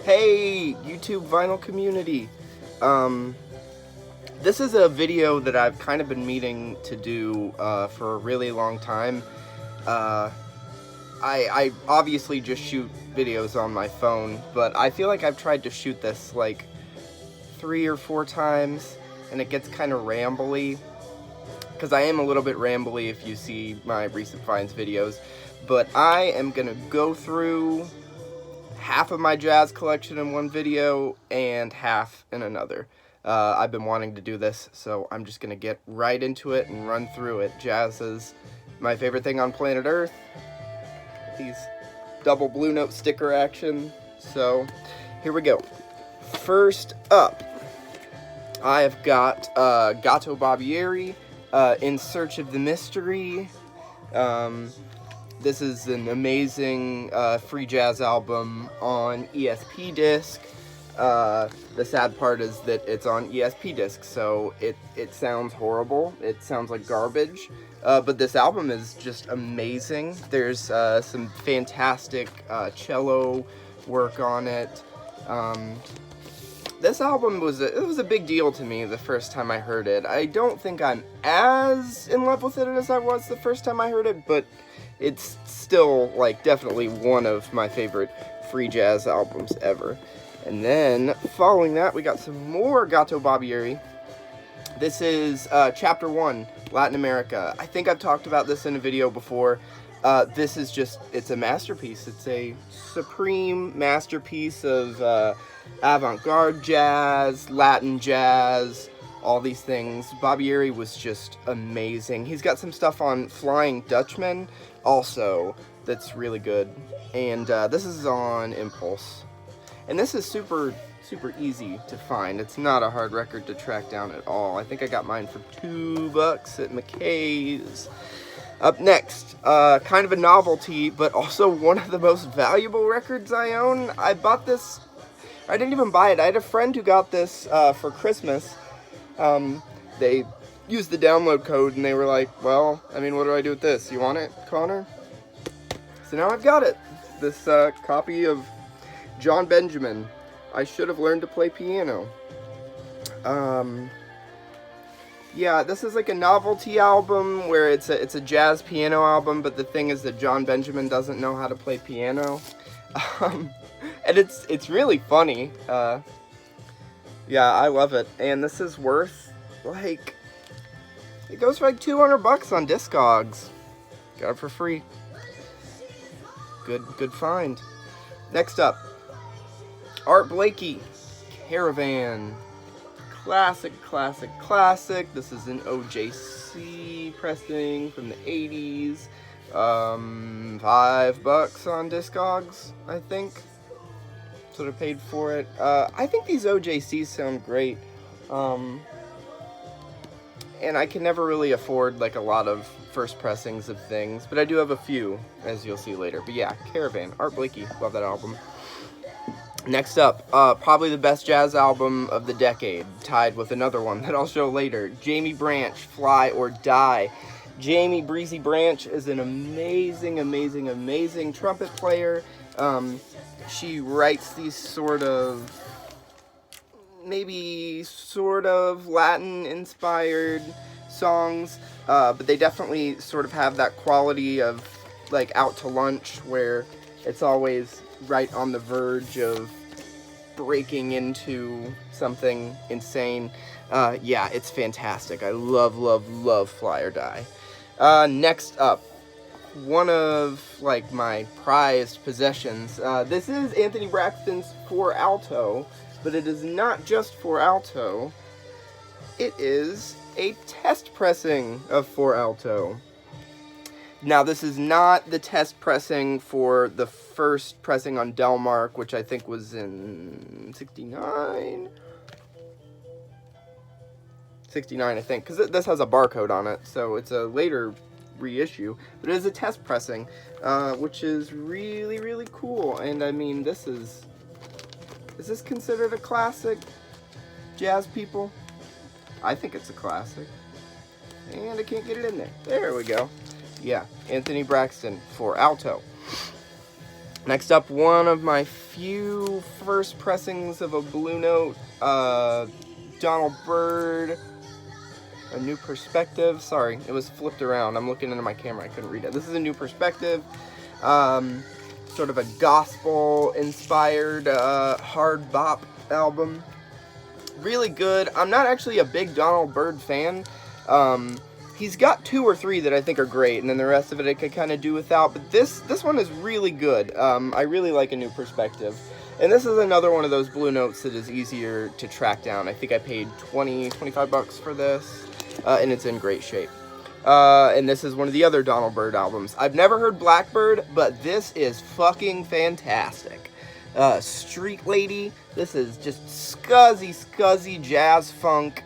Hey, YouTube vinyl community. This is a video that I've kind of been meaning to do for a really long time. I obviously just shoot videos on my phone, but I feel like I've tried to shoot this like 3 or 4 times, and it gets kind of rambly. Because I am a little bit rambly if you see my recent finds videos. But I am going to go through half of my jazz collection in one video and half in another. I've been wanting to do this, so I'm just going to get right into it and run through it. Jazz is my favorite thing on planet Earth. These double Blue Note sticker action. So here we go. First up, I have got Gato Barbieri, In Search of the Mystery. This is an amazing free jazz album on ESP disc. The sad part is that it's on ESP disc, so it sounds horrible. It sounds like garbage. But this album is just amazing. There's some fantastic cello work on it. This album was a big deal to me the first time I heard it. I don't think I'm as in love with it as I was the first time I heard it, but it's still like definitely one of my favorite free jazz albums ever. And then following that, we got some more Gato Barbieri. This is Chapter 1, Latin America. I think I've talked about this in a video before. This is just, it's a masterpiece. It's a supreme masterpiece of avant-garde jazz, Latin jazz, all these things. Barbieri was just amazing. He's got some stuff on Flying Dutchman also that's really good. And this is on Impulse. And this is super easy to find. It's not a hard record to track down at all. I think I got mine for $2 at McKay's. Up next, kind of a novelty, but also one of the most valuable records I own. I bought this, I didn't even buy it. I had a friend who got this for Christmas. They used the download code and they were like, well, I mean, what do I do with this? You want it, Connor? So now I've got it. This copy of John Benjamin, I Should Have Learned to Play Piano. Yeah, this is like a novelty album where it's a jazz piano album, but the thing is that John Benjamin doesn't know how to play piano. And it's really funny. Yeah, I love it. And this is worth like, it goes for like $200 on Discogs. Got it for free. Good find. Next up, Art Blakey, Caravan. Classic. This is an OJC pressing from the 80s. $5 on Discogs, I think. Sort of paid for it. I think these OJCs sound great. And I can never really afford like a lot of first pressings of things, but I do have a few, as you'll see later. But yeah, Caravan, Art Blakey, love that album. Next up, probably the best jazz album of the decade, tied with another one that I'll show later. Jamie Branch, Fly or Die. Jamie Breezy Branch is an amazing trumpet player. She writes these sort of Latin-inspired songs, but they definitely sort of have that quality of like Out to Lunch, where it's always right on the verge of breaking into something insane. Yeah, it's fantastic. I love Fly or Die. Next up, one of like my prized possessions. This is Anthony Braxton's For Alto, but it is not just For Alto. It is a test pressing of For Alto. Now, this is not the test pressing for the first pressing on Delmark, which I think was in 69? 69, I think, because this has a barcode on it, so it's a later reissue. But it is a test pressing, which is really cool. And I mean, is this considered a classic, jazz people? I think it's a classic. And I can't get it in there. There we go. Yeah, Anthony Braxton For Alto. Next up, one of my few first pressings of a Blue Note, Donald Byrd, A New Perspective. Sorry, it was flipped around. I'm looking into my camera. I couldn't read it. This is A New Perspective. Sort of a gospel-inspired hard bop album. Really good. I'm not actually a big Donald Byrd fan. He's got 2 or 3 that I think are great, and then the rest of it I could kind of do without. But this one is really good. I really like A New Perspective. And this is another one of those Blue Notes that is easier to track down. I think I paid $25 for this, and it's in great shape. And this is one of the other Donald Byrd albums. I've never heard Blackbird, but this is fucking fantastic. Street Lady, this is just scuzzy jazz funk,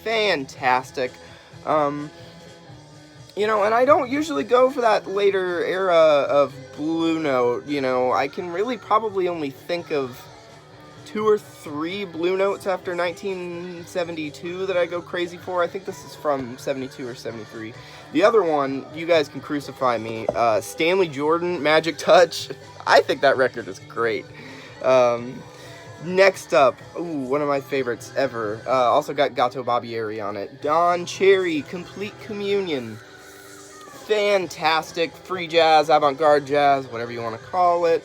fantastic. You know, and I don't usually go for that later era of Blue Note. You know, I can really probably only think of 2 or 3 Blue Notes after 1972 that I go crazy for. I think this is from 72 or 73. The other one, you guys can crucify me, Stanley Jordan, Magic Touch. I think that record is great. Next up, one of my favorites ever. Also got Gato Barbieri on it. Don Cherry, Complete Communion. Fantastic, free jazz, avant-garde jazz, whatever you want to call it.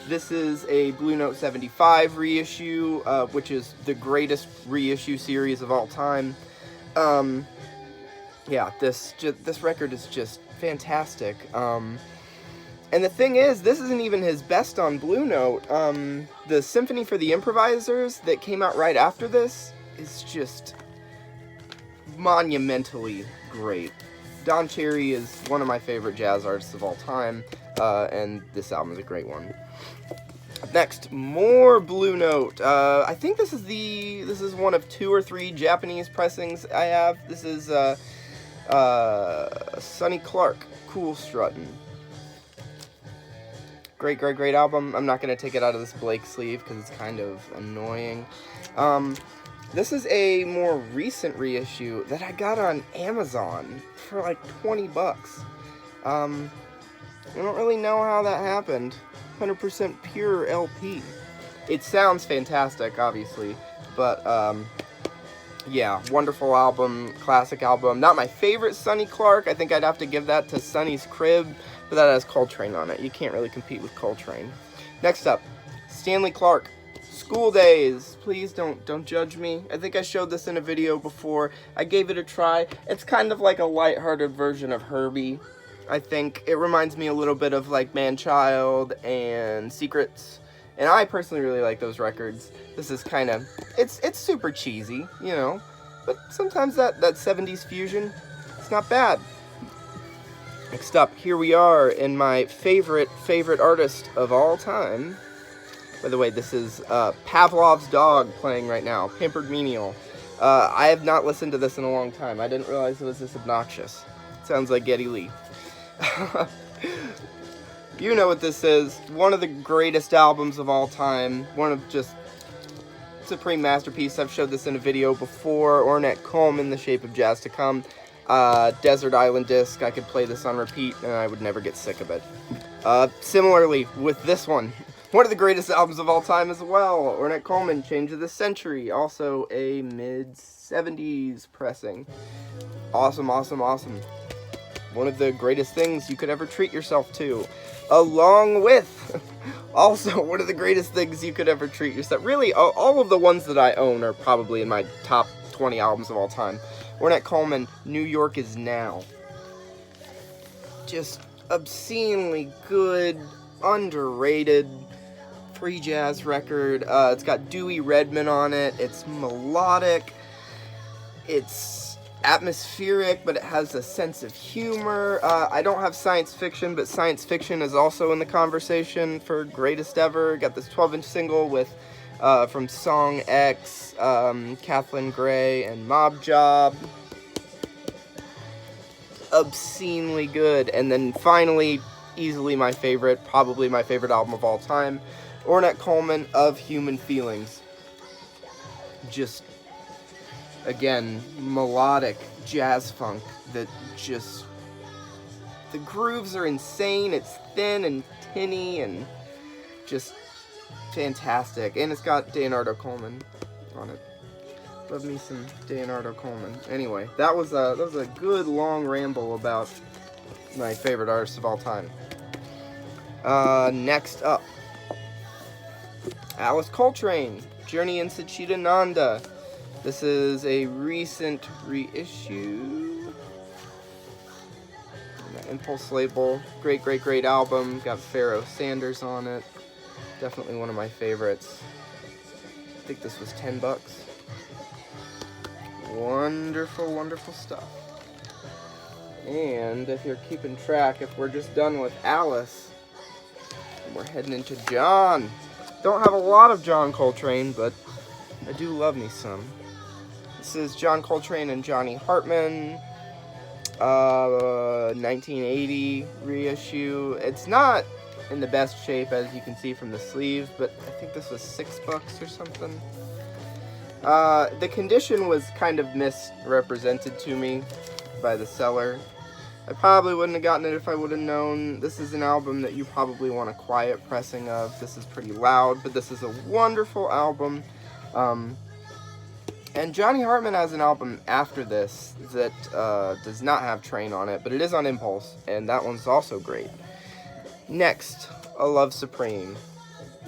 This is a Blue Note 75 reissue, which is the greatest reissue series of all time. Yeah, this record is just fantastic. And the thing is, this isn't even his best on Blue Note. The Symphony for the Improvisers that came out right after this is just monumentally great. Don Cherry is one of my favorite jazz artists of all time, and this album is a great one. Next, more Blue Note. I think this is one of 2 or 3 Japanese pressings I have. This is Sonny Clark, Cool Struttin'. Great album. I'm not going to take it out of this Blake sleeve because it's kind of annoying. This is a more recent reissue that I got on Amazon for like $20. I don't really know how that happened. 100% pure LP. It sounds fantastic, obviously, but yeah, wonderful album, classic album. Not my favorite Sonny Clark. I think I'd have to give that to Sonny's Crib, but that has Coltrane on it. You can't really compete with Coltrane. Next up, Stanley Clarke, School Days. Please don't judge me. I think I showed this in a video before. I gave it a try. It's kind of like a lighthearted version of Herbie. I think it reminds me a little bit of like Man-Child and Secrets. And I personally really like those records. This is kind of, it's super cheesy, you know, but sometimes that 70s fusion, it's not bad. Next up, here we are in my favorite artist of all time. By the way, this is Pavlov's Dog playing right now, Pampered Menial. I have not listened to this in a long time. I didn't realize it was this obnoxious. Sounds like Geddy Lee. You know what this is. One of the greatest albums of all time. One of just supreme masterpiece. I've showed this in a video before. Ornette Coleman, The Shape of Jazz to Come. Desert Island Disc. I could play this on repeat and I would never get sick of it. Similarly with this one. One of the greatest albums of all time as well. Ornette Coleman, Change of the Century. Also a mid-70s pressing. Awesome. One of the greatest things you could ever treat yourself to. Along with, also, one of the greatest things you could ever treat yourself. Really, all of the ones that I own are probably in my top 20 albums of all time. Ornette Coleman, New York Is Now. Just obscenely good, underrated, free jazz record. It's got Dewey Redman on it. It's melodic. It's atmospheric, but it has a sense of humor. I don't have science fiction, but science fiction is also in the conversation for greatest ever. Got this 12-inch single with from Song X, Kathleen Gray, and Mob Job. Obscenely good. And then finally, easily my favorite, probably my favorite album of all time, Ornette Coleman, Of Human Feelings. Just, again, melodic jazz funk that just, the grooves are insane. It's thin and tinny and just fantastic. And it's got Leonardo Coleman on it. Love me some Leonardo Coleman. Anyway, that was a good long ramble about my favorite artists of all time. Next up, Alice Coltrane, Journey in Satchidananda. This is a recent reissue. Impulse label. Great album. Got Pharoah Sanders on it. Definitely one of my favorites. I think this was $10. Wonderful stuff. And if you're keeping track, if we're just done with Alice, we're heading into John. Don't have a lot of John Coltrane, but I do love me some. This is John Coltrane and Johnny Hartman, 1980 reissue. It's not in the best shape, as you can see from the sleeve, but I think this was $6 or something. The condition was kind of misrepresented to me by the seller. I probably wouldn't have gotten it if I would have known. This is an album that you probably want a quiet pressing of. This is pretty loud, but this is a wonderful album. And Johnny Hartman has an album after this that does not have Train on it, but it is on Impulse, and that one's also great. Next, A Love Supreme.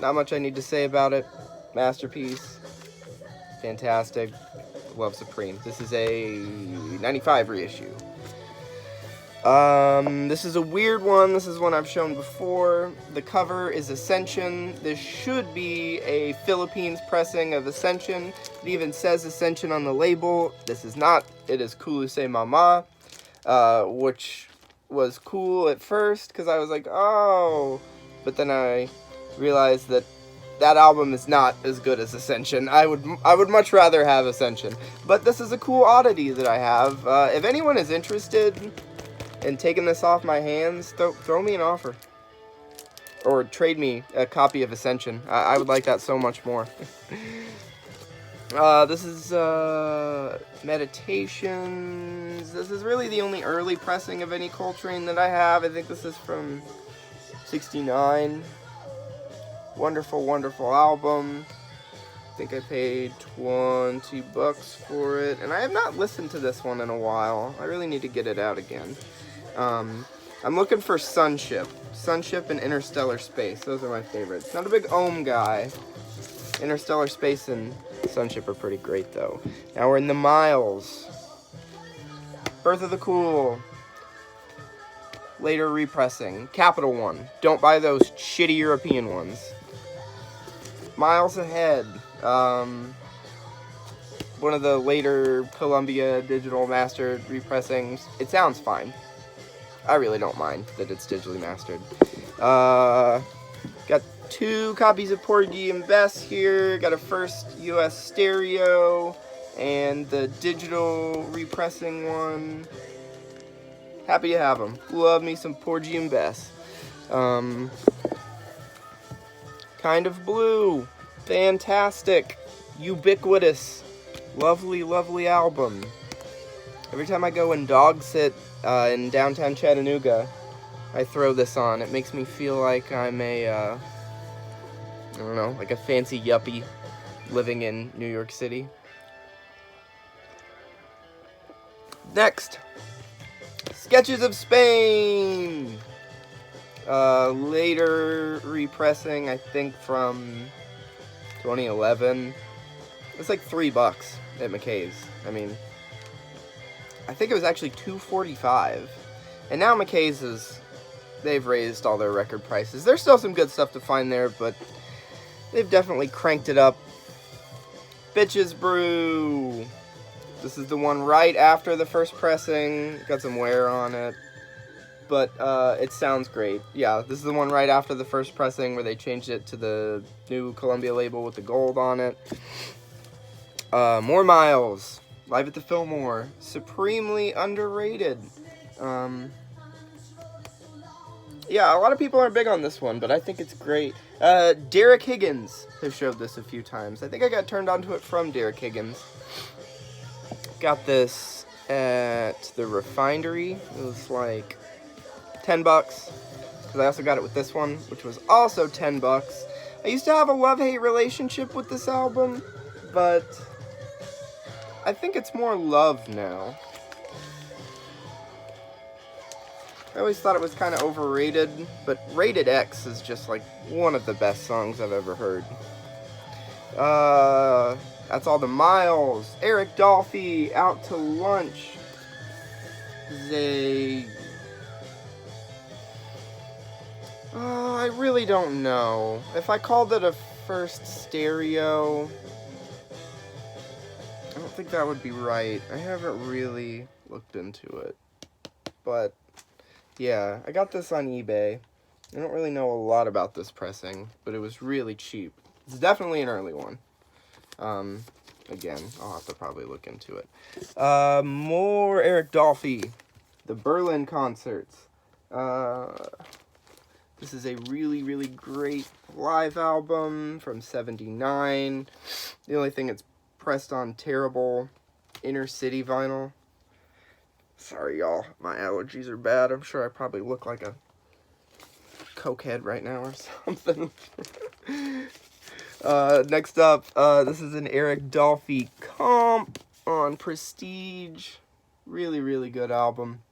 Not much I need to say about it. Masterpiece. Fantastic. Love Supreme. This is a 95 reissue. This is a weird one. This is one I've shown before. The cover is Ascension. This should be a Philippines pressing of Ascension. It even says Ascension on the label. This is not. It is Kulusay Mama, which was cool at first because I was like, oh. But then I realized that album is not as good as Ascension. I would much rather have Ascension. But this is a cool oddity that I have. If anyone is interested in taking this off my hands, throw me an offer. Or trade me a copy of Ascension. I would like that so much more. This is Meditations. This is really the only early pressing of any Coltrane that I have. I think this is from '69. Wonderful album. I think I paid $20 for it. And I have not listened to this one in a while. I really need to get it out again. I'm looking for Sunship. Sunship and Interstellar Space. Those are my favorites. Not a big Ohm guy. Interstellar Space and Sunship are pretty great, though. Now we're in the Miles. Birth of the Cool. Later repressing. Capital One. Don't buy those shitty European ones. Miles Ahead. One of the later Columbia digital mastered repressings. It sounds fine. I really don't mind that it's digitally mastered. Got 2 copies of Porgy and Bess here. Got a first US stereo and the digital repressing one. Happy to have them. Love me some Porgy and Bess. Kind of Blue. Fantastic. Ubiquitous. Lovely album. Every time I go and dog sit in downtown Chattanooga, I throw this on. It makes me feel like I'm I don't know, like a fancy yuppie living in New York City. Next, Sketches of Spain. Later repressing, I think from 2011. It's like $3 at McKay's. I mean, I think it was actually $2.45. And now McKay's they've raised all their record prices. There's still some good stuff to find there, but they've definitely cranked it up. Bitches Brew. This is the one right after the first pressing. Got some wear on it, but it sounds great. Yeah, this is the one right after the first pressing where they changed it to the new Columbia label with the gold on it. More Miles. Live at the Fillmore. Supremely underrated. Yeah, a lot of people aren't big on this one, but I think it's great. Derek Higgins has showed this a few times. I think I got turned onto it from Derek Higgins. Got this at the Refinery. It was like $10. because I also got it with this one, which was also 10 bucks. I used to have a love-hate relationship with this album, but I think it's more love now. I always thought it was kind of overrated, but Rated X is just like one of the best songs I've ever heard. That's All the Miles. Eric Dolphy, Out to Lunch. I really don't know. If I called it a first stereo, I don't think that would be right. I haven't really looked into it. But yeah, I got this on eBay. I don't really know a lot about this pressing, but it was really cheap. It's definitely an early one. Again, I'll have to probably look into it. More Eric Dolphy. The Berlin Concerts. This is a really, really great live album from '79. The only thing it's pressed on terrible inner city vinyl. Sorry, y'all. My allergies are bad. I'm sure I probably look like a cokehead right now or something. Next up, this is an Eric Dolphy comp on Prestige. Really, really good album.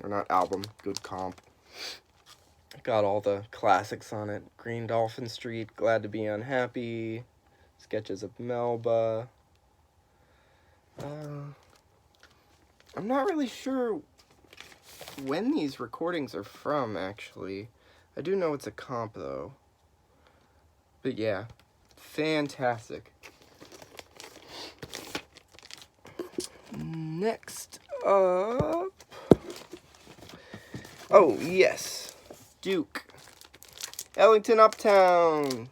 Or not album, good comp. Got all the classics on it. Green Dolphin Street, Glad to Be Unhappy, Sketches of Melba. I'm not really sure when these recordings are from, actually. I do know it's a comp, though. But yeah, fantastic. Next up... Oh, yes. Duke. Ellington Uptown.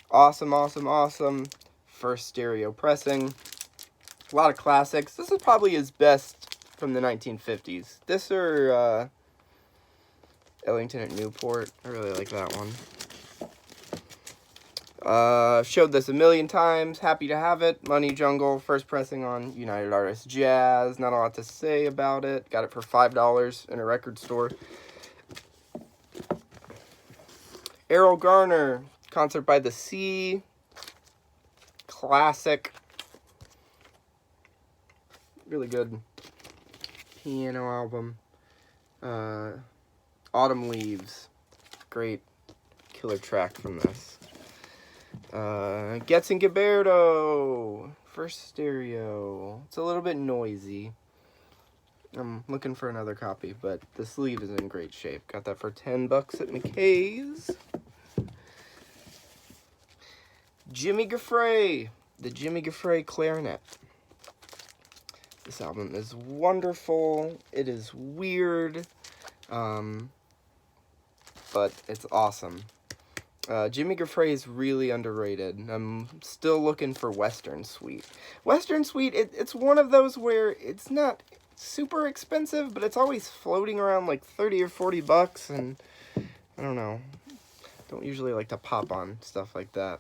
Awesome, awesome, awesome. First stereo pressing. A lot of classics. This is probably his best from the 1950s. This or Ellington at Newport. I really like that one. Showed this a million times. Happy to have it. Money Jungle. First pressing on United Artists Jazz. Not a lot to say about it. Got it for $5 in a record store. Errol Garner. Concert by the Sea. Classic. Really good piano album. Autumn Leaves. Great killer track from this. Getz and Gilberto. First stereo. It's a little bit noisy. I'm looking for another copy, but the sleeve is in great shape. Got that for $10 at McKay's. Jimmy Giuffre. The Jimmy Giuffre clarinet. This album is wonderful. It is weird, but it's awesome. Jimmy Giuffre is really underrated. I'm still looking for Western Suite. Western Suite, it's one of those where it's not super expensive, but it's always floating around like 30 or 40 bucks, and I don't know. Don't usually like to pop on stuff like that.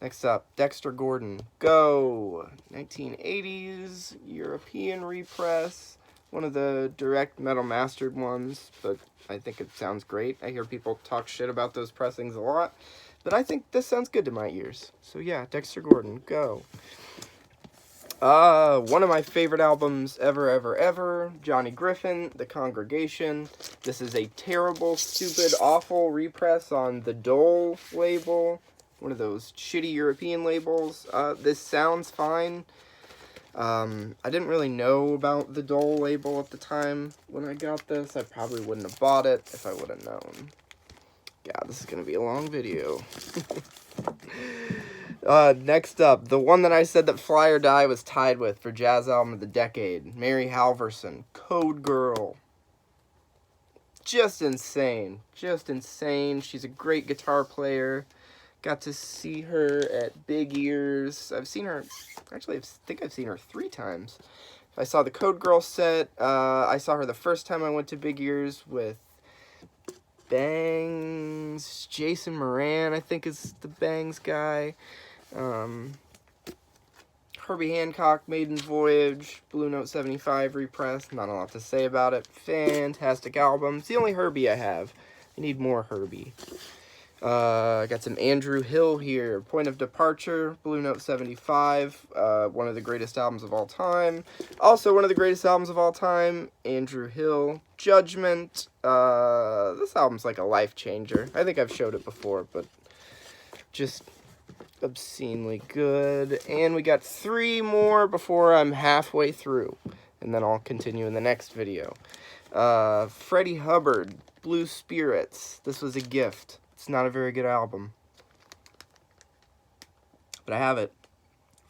Next up, Dexter Gordon, Go, 1980s, European repress, one of the direct metal mastered ones, but I think it sounds great. I hear people talk shit about those pressings a lot, but I think this sounds good to my ears. So yeah, Dexter Gordon, Go. One of my favorite albums ever, Johnny Griffin, The Congregation. This is a terrible, stupid, awful repress on the Dole label. One of those shitty European labels. This sounds fine. I didn't really know about the Dole label at the time when I got this. I probably wouldn't have bought it if I would have known. God, this is going to be a long video. Next up, the one that I said that Fly or Die was tied with for Jazz Album of the Decade. Mary Halvorson, Code Girl. Just insane. Just insane. She's a great guitar player. Got to see her at Big Ears. I've seen her, actually, I think I've seen her 3 times. I saw the Code Girl set. I saw her the first time I went to Big Ears with Bangs. Jason Moran, I think, is the Bangs guy. Herbie Hancock, Maiden Voyage, Blue Note 75 repressed. Not a lot to say about it. Fantastic album. It's the only Herbie I have. I need more Herbie. I got some Andrew Hill here. Point of Departure, Blue Note 75. One of the greatest albums of all time. Also one of the greatest albums of all time, Andrew Hill. Judgment. This album's like a life changer. I think I've showed it before, but just obscenely good. And we got 3 more before I'm halfway through, and then I'll continue in the next video. Freddie Hubbard, Blue Spirits. This was a gift. It's not a very good album, but I have it.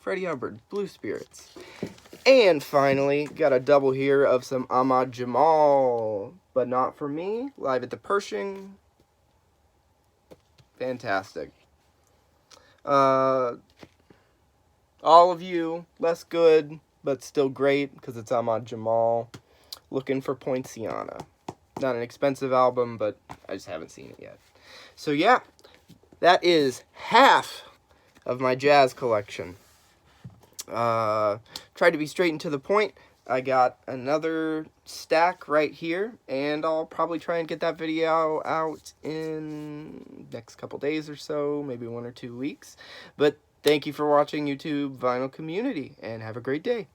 Freddie Hubbard, Blue Spirits. And finally, got a double here of some Ahmad Jamal, But Not For Me, live at the Pershing. Fantastic. All of you, less good, but still great, because it's Ahmad Jamal. Looking for Poinciana. Not an expensive album, but I just haven't seen it yet. So yeah, that is half of my jazz collection. Tried to be straight and to the point. I got another stack right here, and I'll probably try and get that video out in next couple days or so, maybe 1 or 2 weeks. But thank you for watching YouTube Vinyl Community, and have a great day.